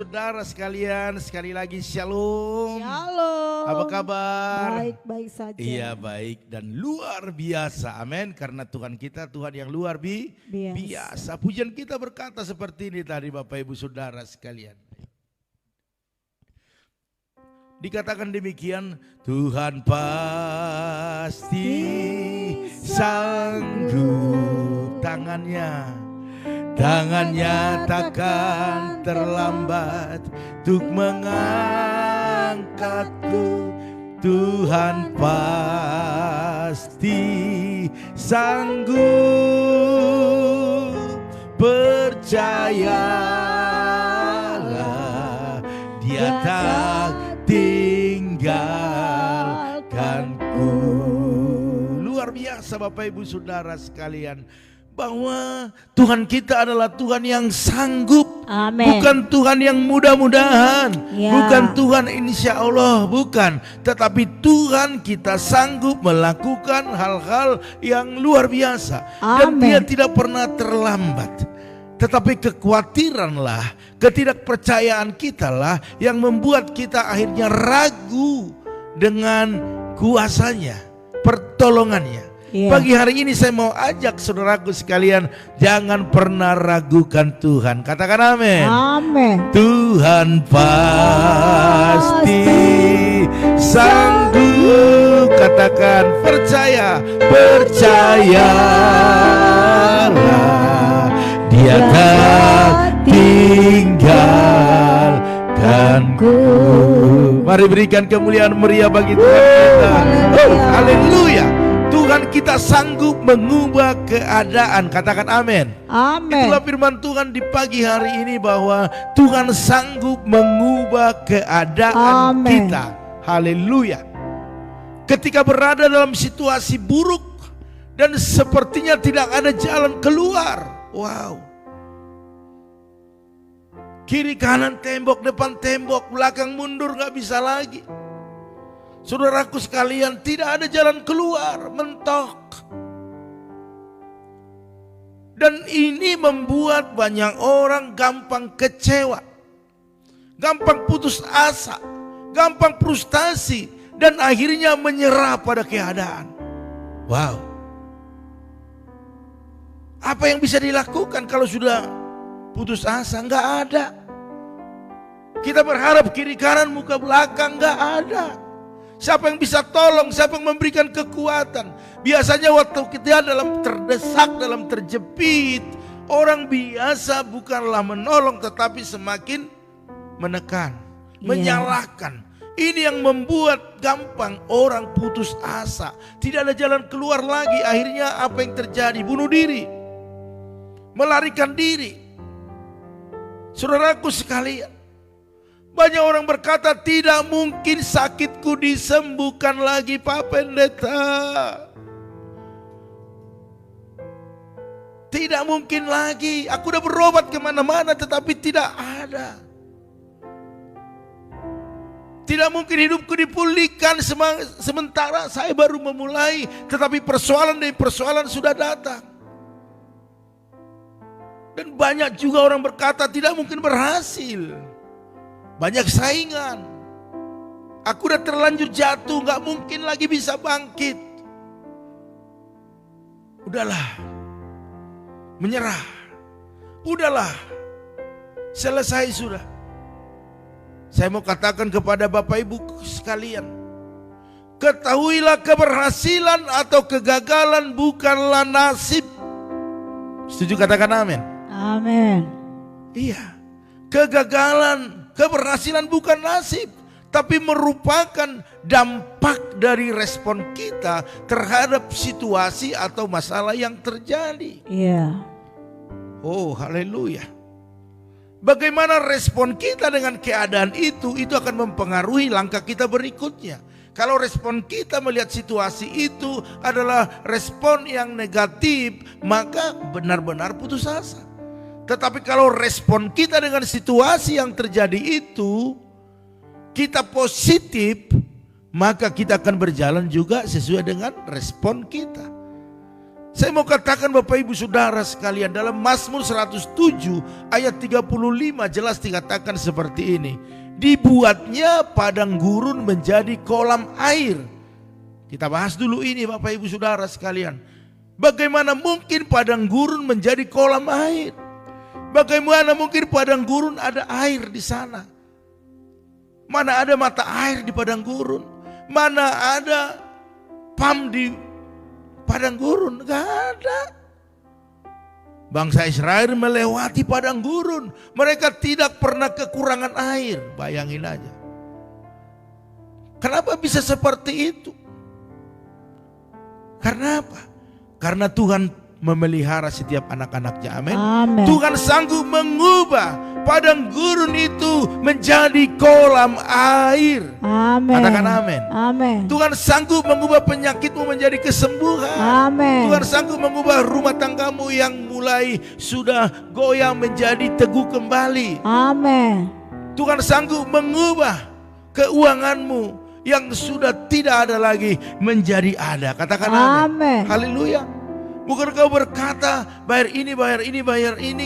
Saudara sekalian, sekali lagi shalom. Shalom. Apa kabar? Baik saja. Iya baik dan luar biasa, amin. Karena Tuhan kita Tuhan yang luar biasa. Pujian kita berkata seperti ini tadi Bapak Ibu Saudara sekalian. Dikatakan demikian, Tuhan pasti sanggup, tangannya takkan terlambat untuk mengangkatku. Tuhan pasti sanggup, percayalah, Dia tak tinggalkanku. Luar biasa Bapak Ibu Saudara sekalian, bahwa Tuhan kita adalah Tuhan yang sanggup. Amin. Bukan Tuhan yang mudah-mudahan, ya. Bukan Tuhan insya Allah, bukan. Tetapi Tuhan kita sanggup melakukan hal-hal yang luar biasa. Dan Amin. Dia tidak pernah terlambat. Tetapi kekhawatiranlah, ketidakpercayaan kita lah yang membuat kita akhirnya ragu dengan kuasanya, pertolongannya. Pagi hari ini saya mau ajak saudaraku sekalian, jangan pernah ragukan Tuhan. Katakan amin. Amin. Tuhan pasti sanggup. Katakan percayalah, Dia tak tinggalkanku. Mari berikan kemuliaan meriah bagi Tuhan kita. Haleluya. Tuhan kita sanggup mengubah keadaan. Katakan amin. Amin. Itulah firman Tuhan di pagi hari ini, bahwa Tuhan sanggup mengubah keadaan kita. Haleluya. Ketika berada dalam situasi buruk dan sepertinya tidak ada jalan keluar. Wow. Kiri kanan tembok, depan tembok, belakang mundur, gak bisa lagi. Saudaraku sekalian, tidak ada jalan keluar, mentok. Dan ini membuat banyak orang gampang kecewa, gampang putus asa, gampang frustasi, dan akhirnya menyerah pada keadaan. Wow. Apa yang bisa dilakukan kalau sudah putus asa? Enggak ada. Kita berharap kiri kanan muka belakang, enggak ada. Siapa yang bisa tolong? Siapa yang memberikan kekuatan? Biasanya waktu kita dalam terdesak, dalam terjepit, orang biasa bukanlah menolong, tetapi semakin menekan, menyalahkan. Ini yang membuat gampang orang putus asa. Tidak ada jalan keluar lagi. Akhirnya apa yang terjadi? Bunuh diri, melarikan diri. Saudaraku sekalian, banyak orang berkata, tidak mungkin sakitku disembuhkan lagi Pak Pendeta. Tidak mungkin lagi. Aku udah berobat kemana-mana tetapi tidak ada. Tidak mungkin hidupku dipulihkan sementara saya baru memulai. Tetapi persoalan demi persoalan sudah datang. Dan banyak juga orang berkata tidak mungkin berhasil. Banyak saingan. Aku udah terlanjur jatuh, gak mungkin lagi bisa bangkit. Udahlah, menyerah. Udahlah, selesai sudah. Saya mau katakan kepada Bapak Ibu sekalian, ketahuilah keberhasilan atau kegagalan bukanlah nasib. Setuju? Katakan amin. Amin. Iya, kegagalan, keberhasilan bukan nasib, tapi merupakan dampak dari respon kita terhadap situasi atau masalah yang terjadi. Iya. Oh, haleluya. Bagaimana respon kita dengan keadaan itu akan mempengaruhi langkah kita berikutnya. Kalau respon kita melihat situasi itu adalah respon yang negatif, maka benar-benar putus asa. Tetapi kalau respon kita dengan situasi yang terjadi itu, kita positif, maka kita akan berjalan juga sesuai dengan respon kita. Saya mau katakan Bapak Ibu Saudara sekalian, dalam Mazmur 107 ayat 35 jelas dikatakan seperti ini. Dibuatnya padang gurun menjadi kolam air. Kita bahas dulu ini Bapak Ibu Saudara sekalian. Bagaimana mungkin padang gurun menjadi kolam air? Bagaimana mungkin padang gurun ada air di sana? Mana ada mata air di padang gurun? Mana ada pam di padang gurun? Gak ada. Bangsa Israel melewati padang gurun. Mereka tidak pernah kekurangan air. Bayangin aja. Kenapa bisa seperti itu? Karena apa? Karena Tuhan memelihara setiap anak-anaknya. Amin. Amin. Tuhan sanggup mengubah padang gurun itu menjadi kolam air. Amin. Katakan amin. Amin. Tuhan sanggup mengubah penyakitmu menjadi kesembuhan. Amin. Tuhan sanggup mengubah rumah tanggamu yang mulai sudah goyang menjadi teguh kembali. Amin. Tuhan sanggup mengubah keuanganmu yang sudah tidak ada lagi menjadi ada. Katakan amin. Amin. Haleluya. Bukan kau berkata bayar ini,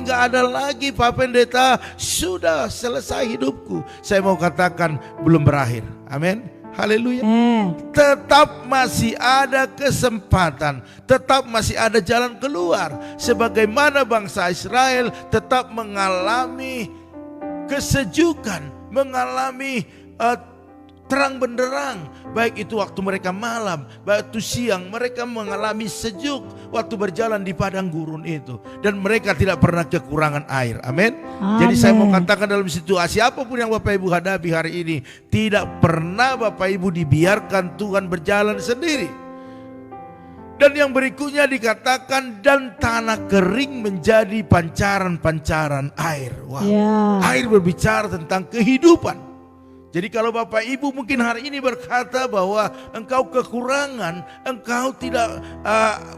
gak ada lagi Pak Pendeta, sudah selesai hidupku. Saya mau katakan belum berakhir. Amin. Haleluya. Tetap masih ada kesempatan, tetap masih ada jalan keluar. Sebagaimana bangsa Israel tetap mengalami kesejukan, mengalami terang benderang, baik itu waktu mereka malam, baik itu siang, mereka mengalami sejuk waktu berjalan di padang gurun itu, dan mereka tidak pernah kekurangan air. Amin. Jadi saya mau katakan dalam situasi apapun yang Bapak Ibu hadapi hari ini, tidak pernah Bapak Ibu dibiarkan Tuhan berjalan sendiri. Dan yang berikutnya dikatakan, dan tanah kering menjadi pancaran-pancaran air. Wow. Air berbicara tentang kehidupan. Jadi kalau Bapak Ibu mungkin hari ini berkata bahwa engkau kekurangan, engkau tidak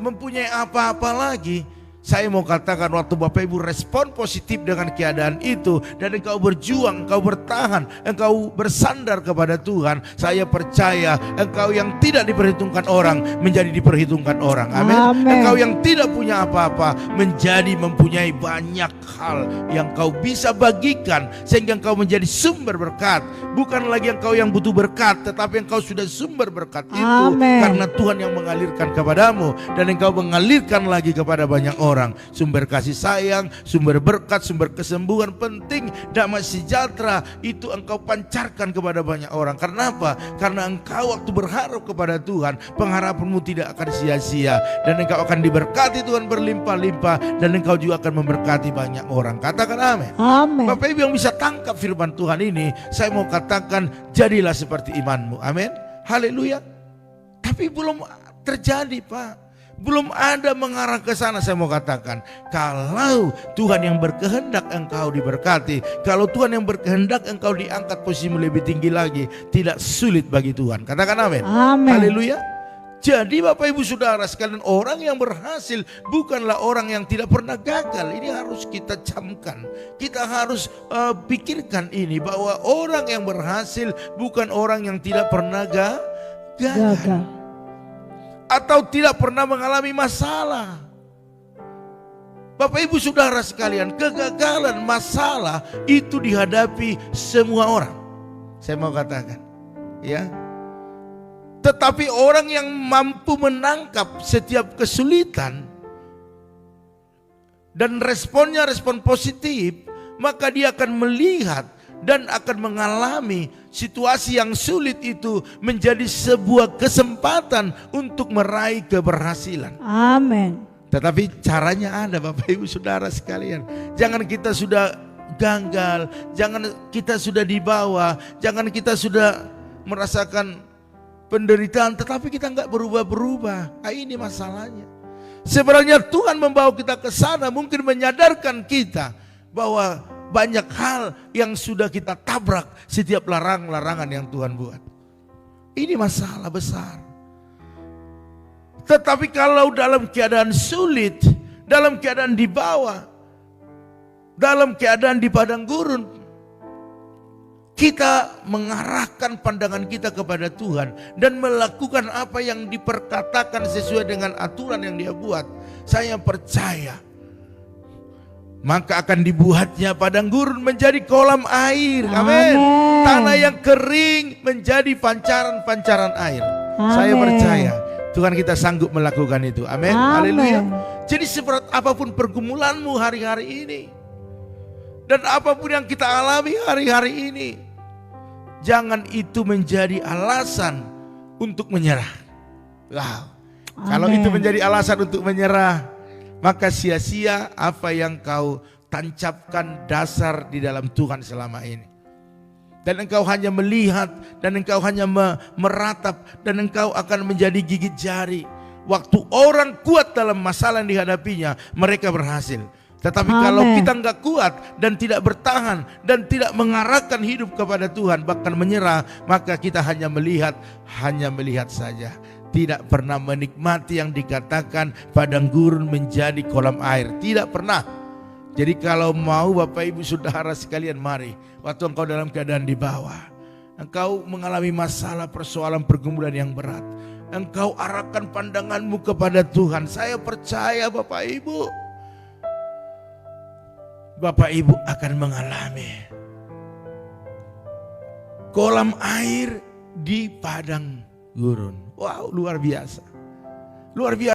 mempunyai apa-apa lagi. Saya mau katakan waktu Bapak Ibu respon positif dengan keadaan itu, dan engkau berjuang, engkau bertahan, engkau bersandar kepada Tuhan, saya percaya engkau yang tidak diperhitungkan orang menjadi diperhitungkan orang. Amin. Engkau yang tidak punya apa-apa menjadi mempunyai banyak hal yang kau bisa bagikan, sehingga engkau menjadi sumber berkat. Bukan lagi engkau yang butuh berkat, tetapi engkau sudah sumber berkat itu. Karena Tuhan yang mengalirkan kepadamu, dan engkau mengalirkan lagi kepada banyak orang. Sumber kasih sayang, sumber berkat, sumber kesembuhan penting, damai sejahtera itu engkau pancarkan kepada banyak orang. Karena apa? Karena engkau waktu berharap kepada Tuhan, pengharapanmu tidak akan sia-sia, dan engkau akan diberkati Tuhan berlimpah-limpah, dan engkau juga akan memberkati banyak orang. Katakan amin. Amin. Bapak Ibu yang bisa tangkap firman Tuhan ini, saya mau katakan jadilah seperti imanmu. Amin. Haleluya. Tapi belum terjadi Pak, belum ada mengarah ke sana. Saya mau katakan, kalau Tuhan yang berkehendak engkau diberkati, kalau Tuhan yang berkehendak engkau diangkat posisimu lebih tinggi lagi, tidak sulit bagi Tuhan. Katakan amin. Amin. Haleluya. Jadi Bapak Ibu Saudara sekalian, orang yang berhasil bukanlah orang yang tidak pernah gagal. Ini harus kita camkan. Kita harus pikirkan ini, bahwa orang yang berhasil bukan orang yang tidak pernah gagal. Atau tidak pernah mengalami masalah. Bapak Ibu Saudara sekalian, kegagalan, masalah itu dihadapi semua orang. Saya mau katakan, ya. Tetapi orang yang mampu menangkap setiap kesulitan dan responnya respon positif, maka dia akan melihat dan akan mengalami situasi yang sulit itu menjadi sebuah kesempatan untuk meraih keberhasilan. Amin. Tetapi caranya ada Bapak Ibu Saudara sekalian. Jangan kita sudah gagal, jangan kita sudah di bawah, jangan kita sudah merasakan penderitaan tetapi kita nggak berubah-berubah. Nah, ini masalahnya. Sebenarnya Tuhan membawa kita ke sana mungkin menyadarkan kita bahwa banyak hal yang sudah kita tabrak setiap larangan yang Tuhan buat. Ini masalah besar. Tetapi kalau dalam keadaan sulit, dalam keadaan di bawah, dalam keadaan di padang gurun, kita mengarahkan pandangan kita kepada Tuhan dan melakukan apa yang diperkatakan sesuai dengan aturan yang Dia buat, saya percaya. Maka akan dibuatnya padang gurun menjadi kolam air. Amin. Amin. Tanah yang kering menjadi pancaran-pancaran air. Saya Amin. percaya Tuhan kita sanggup melakukan itu. Amin. Amin. Haleluya. Jadi seberat apapun pergumulanmu hari-hari ini, dan apapun yang kita alami hari-hari ini, jangan itu menjadi alasan untuk menyerah. Wow. Kalau Amin. itu menjadi alasan untuk menyerah, maka sia-sia apa yang kau tancapkan dasar di dalam Tuhan selama ini. Dan engkau hanya melihat, dan engkau hanya meratap, dan engkau akan menjadi gigit jari. Waktu orang kuat dalam masalah yang dihadapinya, mereka berhasil. Tetapi kalau Amin. kita enggak kuat dan tidak bertahan dan tidak mengarahkan hidup kepada Tuhan, bahkan menyerah, maka kita hanya melihat saja. Tidak pernah menikmati yang dikatakan padang gurun menjadi kolam air. Tidak pernah. Jadi kalau mau Bapak Ibu Saudara sekalian, mari. Waktu engkau dalam keadaan di bawah, engkau mengalami masalah, persoalan, pergumulan yang berat, engkau arahkan pandanganmu kepada Tuhan. Saya percaya Bapak Ibu akan mengalami kolam air di padang gurun. Wow, luar biasa. Luar biasa.